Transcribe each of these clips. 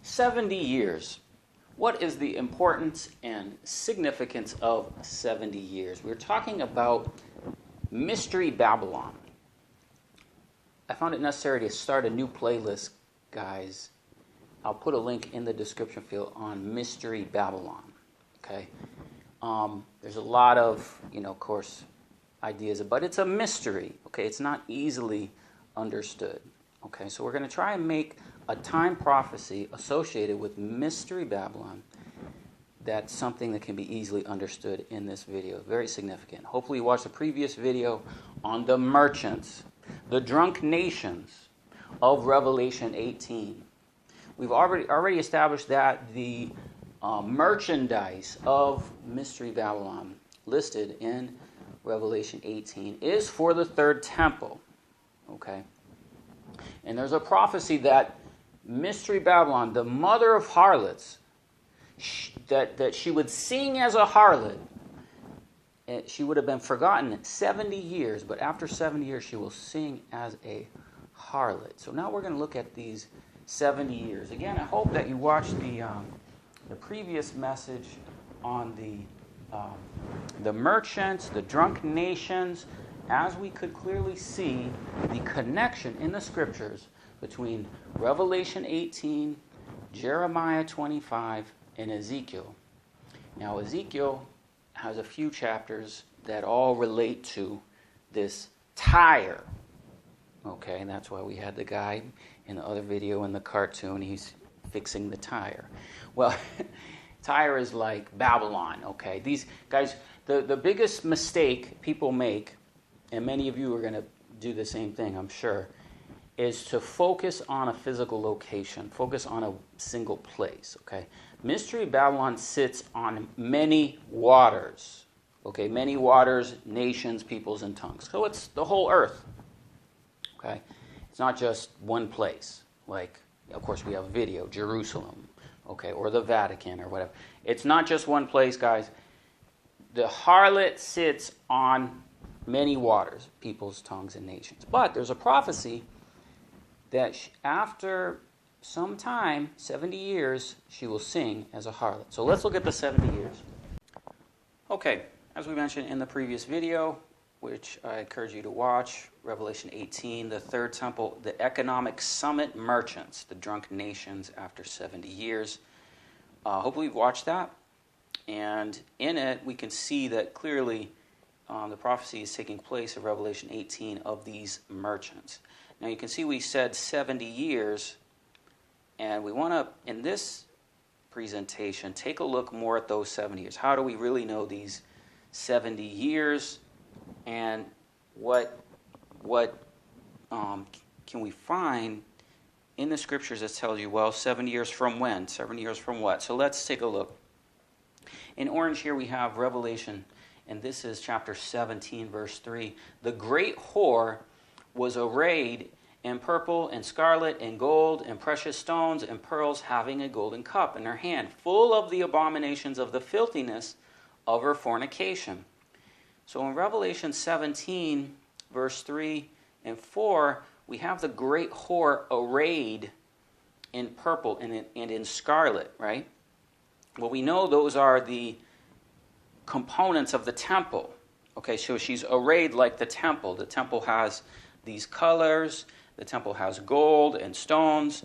70 years. What is the importance and significance of 70 years? We're talking about Mystery Babylon. I found it necessary to start a new playlist, guys. I'll put a link in the description field on Mystery Babylon. Okay? There's a lot of, of course, ideas, but it's a mystery. Okay? It's not easily understood. Okay? So we're going to try and make a time prophecy associated with Mystery Babylon that's something that can be easily understood in this video. Very significant. Hopefully you watched the previous video on the merchants, the drunk nations of Revelation 18. We've already established that the merchandise of Mystery Babylon listed in Revelation 18 is for the third temple. Okay? And there's a prophecy that Mystery Babylon, the mother of harlots, that she would sing as a harlot. And she would have been forgotten 70 years, but after 70 years she will sing as a harlot. So now we're going to look at these 70 years. Again, I hope that you watched the previous message on the merchants, the drunk nations, as we could clearly see the connection in the scriptures between Revelation 18, Jeremiah 25, and Ezekiel. Now, Ezekiel has a few chapters that all relate to this Tyre. Okay, and that's why we had the guy in the other video in the cartoon. He's fixing the tire. Well, Tyre is like Babylon. Okay, these guys, the biggest mistake people make, and many of you are going to do the same thing, I'm sure, is to focus on a physical location, focus on a single place, okay? Mystery Babylon sits on many waters, okay? Many waters, nations, peoples, and tongues. So it's the whole earth, okay? It's not just one place, like, of course, we have a video, Jerusalem, okay, or the Vatican, or whatever. It's not just one place, guys. The harlot sits on many waters, peoples, tongues, and nations. But there's a prophecy that after some time, 70 years, she will sing as a harlot. So let's look at the 70 years. Okay, as we mentioned in the previous video, which I encourage you to watch, Revelation 18, the third temple, the economic summit merchants, the drunk nations after 70 years. Hopefully you've watched that. And in it, we can see that clearly the prophecy is taking place in Revelation 18 of these merchants. Now you can see we said 70 years, and we want to, in this presentation, take a look more at those 70 years. How do we really know these 70 years, and what can we find in the scriptures that tells you, well, 7 years from when? 7 years from what? So let's take a look. In orange here we have Revelation, and this is chapter 17, verse 3. The great whore was arrayed in purple and scarlet and gold and precious stones and pearls, having a golden cup in her hand, full of the abominations of the filthiness of her fornication. So in Revelation 17, verse 3 and 4, we have the great whore arrayed in purple and in scarlet, right? Well, we know those are the components of the temple. Okay, so she's arrayed like the temple. The temple has these colors. The temple has gold and stones.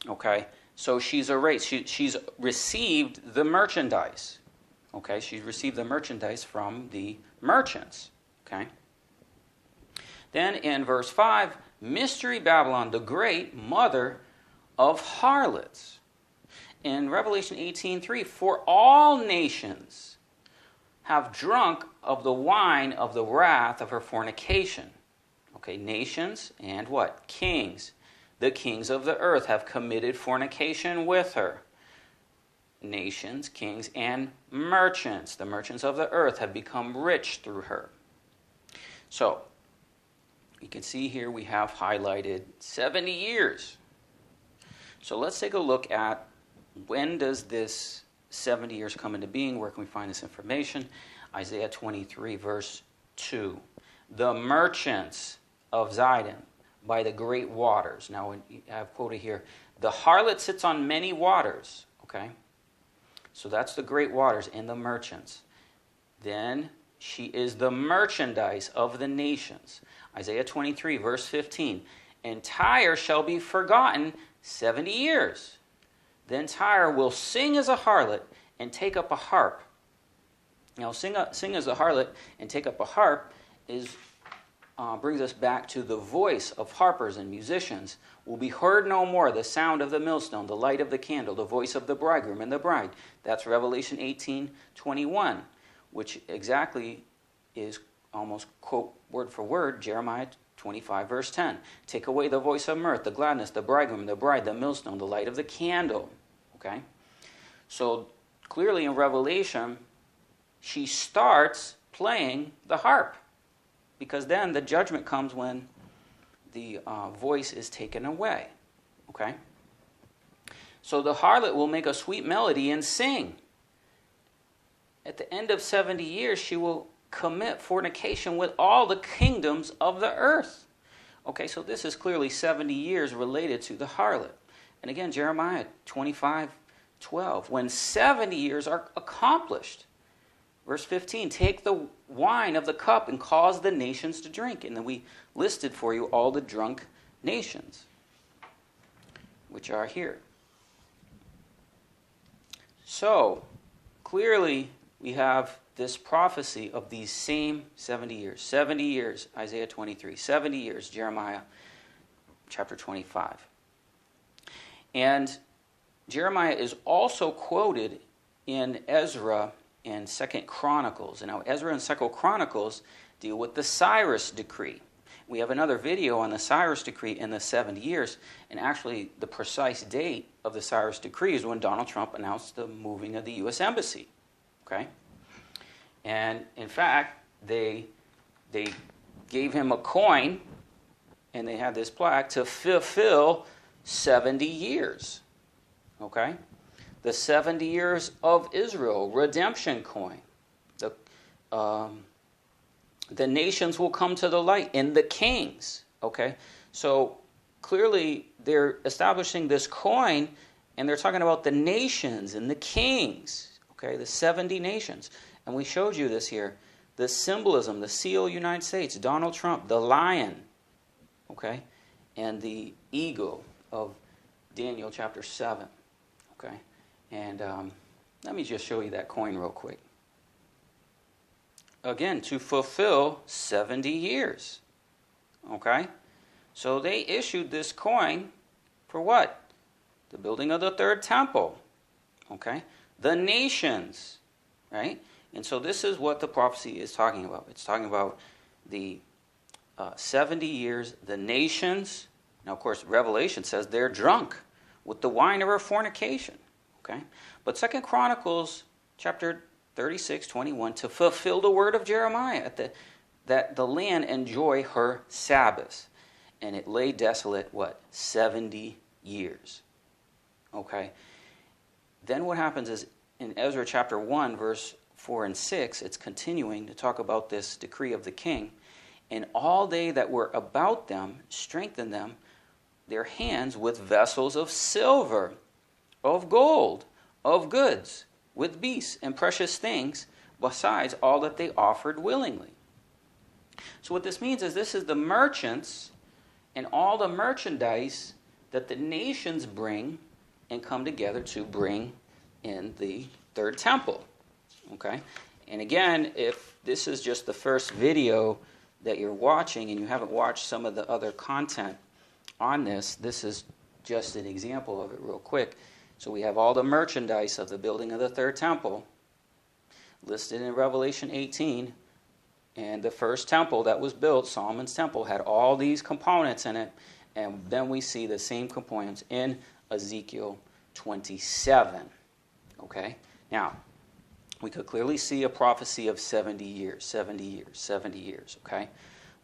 Okay, so she's arrayed. She's received the merchandise. Okay, she's received the merchandise from the merchants. Okay. Then in verse 5, Mystery Babylon, the great mother of harlots. In Revelation 18:3, for all nations have drunk of the wine of the wrath of her fornication. Okay, nations and what? Kings. The kings of the earth have committed fornication with her. Nations, kings, and merchants. The merchants of the earth have become rich through her. So, you can see here we have highlighted 70 years. So let's take a look at when does this 70 years come into being? Where can we find this information? Isaiah 23, verse 2. The merchants of Zidon by the great waters. Now, I've quoted here, The harlot sits on many waters, okay? So that's the great waters and the merchants. Then she is the merchandise of the nations. Isaiah 23, verse 15. And Tyre shall be forgotten 70 years. Then Tyre will sing as a harlot and take up a harp. Now, sing as a harlot and take up a harp brings us back to the voice of harpers and musicians. Will be heard no more the sound of the millstone, the light of the candle, the voice of the bridegroom and the bride. That's Revelation 18:21, which exactly is almost quote word for word Jeremiah 25, verse 10. Take away the voice of mirth, the gladness, the bridegroom, the bride, the millstone, the light of the candle. Okay? So clearly in Revelation, she starts playing the harp, because then the judgment comes when the voice is taken away. Okay? So the harlot will make a sweet melody and sing. At the end of 70 years, she will commit fornication with all the kingdoms of the earth. Okay, so this is clearly 70 years related to the harlot. And again, Jeremiah 25:12. When 70 years are accomplished, verse 15, take the wine of the cup and cause the nations to drink. And then we listed for you all the drunk nations, which are here. So, clearly, we have this prophecy of these same 70 years. 70 years, Isaiah 23. 70 years, Jeremiah chapter 25. And Jeremiah is also quoted in Ezra and 2 Chronicles. And now Ezra and 2 Chronicles deal with the Cyrus decree. We have another video on the Cyrus decree in the 70 years. And actually, the precise date of the Cyrus decree is when Donald Trump announced the moving of the U.S. Embassy. Okay? And in fact, they gave him a coin, and they had this plaque to fulfill 70 years. Okay? The 70 years of Israel, redemption coin. The nations will come to the light, and the kings. Okay? So clearly, they're establishing this coin, and they're talking about the nations and the kings. Okay? The 70 nations. And we showed you this here. The symbolism, the seal United States, Donald Trump, the lion, okay, and the eagle of Daniel chapter 7, okay. And let me just show you that coin real quick. Again, to fulfill 70 years, okay. So they issued this coin for what? The building of the third temple, okay. The nations, right? And so this is what the prophecy is talking about. It's talking about the 70 years, the nations. Now, of course, Revelation says they're drunk with the wine of her fornication. Okay? But 2 Chronicles chapter 36:21, to fulfill the word of Jeremiah, that the land enjoy her Sabbaths. And it lay desolate, what? 70 years. Okay? Then what happens is in Ezra chapter 1, verse 4 and 6, it's continuing to talk about this decree of the king. And all they that were about them strengthened them their hands with vessels of silver, of gold, of goods, with beasts and precious things, besides all that they offered willingly. So what this means is this is the merchants and all the merchandise that the nations bring and come together to bring in the third temple. Okay, and again, if this is just the first video that you're watching and you haven't watched some of the other content on this, this is just an example of it real quick. So we have all the merchandise of the building of the third temple listed in Revelation 18, and the first temple that was built, Solomon's temple, had all these components in it, and then we see the same components in Ezekiel 27. Okay, now we could clearly see a prophecy of 70 years, 70 years, 70 years, okay?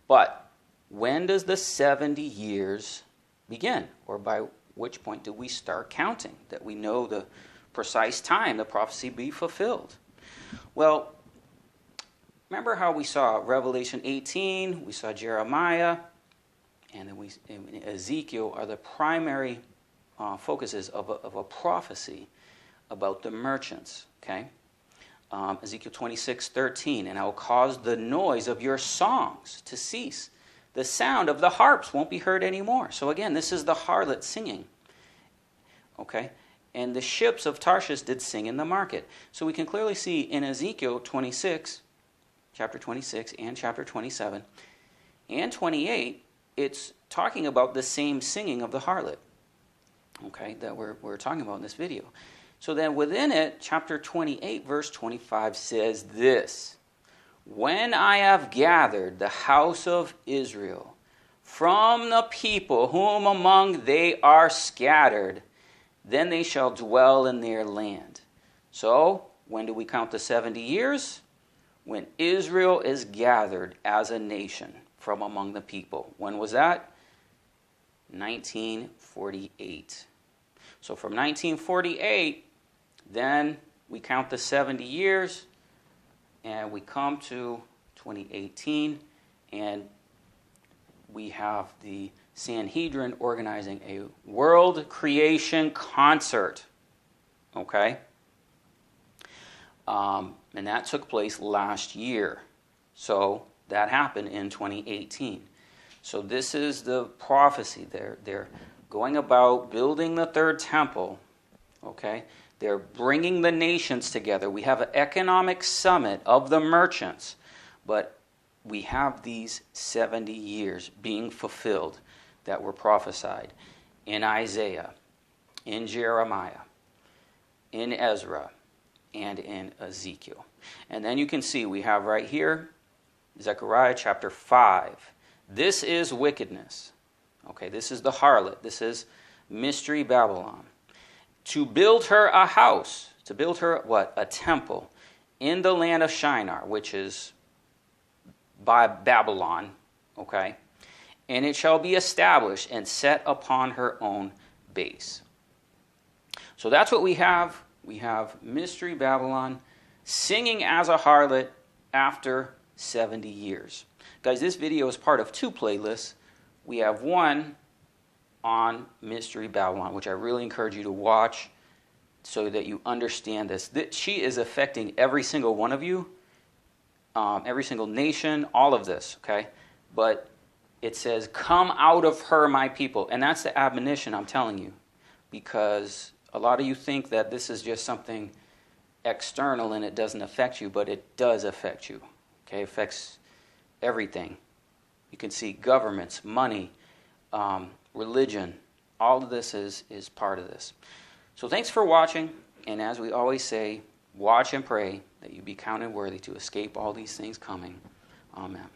But when does the 70 years begin? Or by which point do we start counting, that we know the precise time the prophecy be fulfilled? Well, remember how we saw Revelation 18, we saw Jeremiah, and then Ezekiel are the primary focuses of a prophecy about the merchants. Okay, Ezekiel 26:13, and I will cause the noise of your songs to cease. The sound of the harps won't be heard anymore. So again, this is the harlot singing. Okay, and the ships of Tarshish did sing in the market. So we can clearly see in Ezekiel 26, chapter 26 and chapter 27 and 28, it's talking about the same singing of the harlot. Okay, that we're talking about in this video. So then within it, chapter 28, verse 25 says this: when I have gathered the house of Israel from the people whom among they are scattered, then they shall dwell in their land. So, when do we count the 70 years? When Israel is gathered as a nation from among the people. When was that? 1948. So from 1948, then we count the 70 years, and we come to 2018, and we have the Sanhedrin organizing a world creation concert. Okay? And that took place last year. So that happened in 2018. So this is the prophecy. They're going about building the third temple. Okay? They're bringing the nations together. We have an economic summit of the merchants. But we have these 70 years being fulfilled that were prophesied in Isaiah, in Jeremiah, in Ezra, and in Ezekiel. And then you can see we have right here, Zechariah chapter 5. This is wickedness. Okay, this is the harlot. This is Mystery Babylon. To build her a house, to build her what? A temple in the land of Shinar, which is by Babylon, okay? And it shall be established and set upon her own base. So that's what we have. We have Mystery Babylon singing as a harlot after 70 years. Guys, this video is part of two playlists. We have one on Mystery Babylon, which I really encourage you to watch so that you understand this. She is affecting every single one of you, every single nation, all of this, okay? But it says, come out of her, my people. And that's the admonition I'm telling you, because a lot of you think that this is just something external and it doesn't affect you, but it does affect you. Okay, it affects everything. You can see governments, money, religion. All of this is part of this. So thanks for watching. And as we always say, watch and pray that you be counted worthy to escape all these things coming. Amen.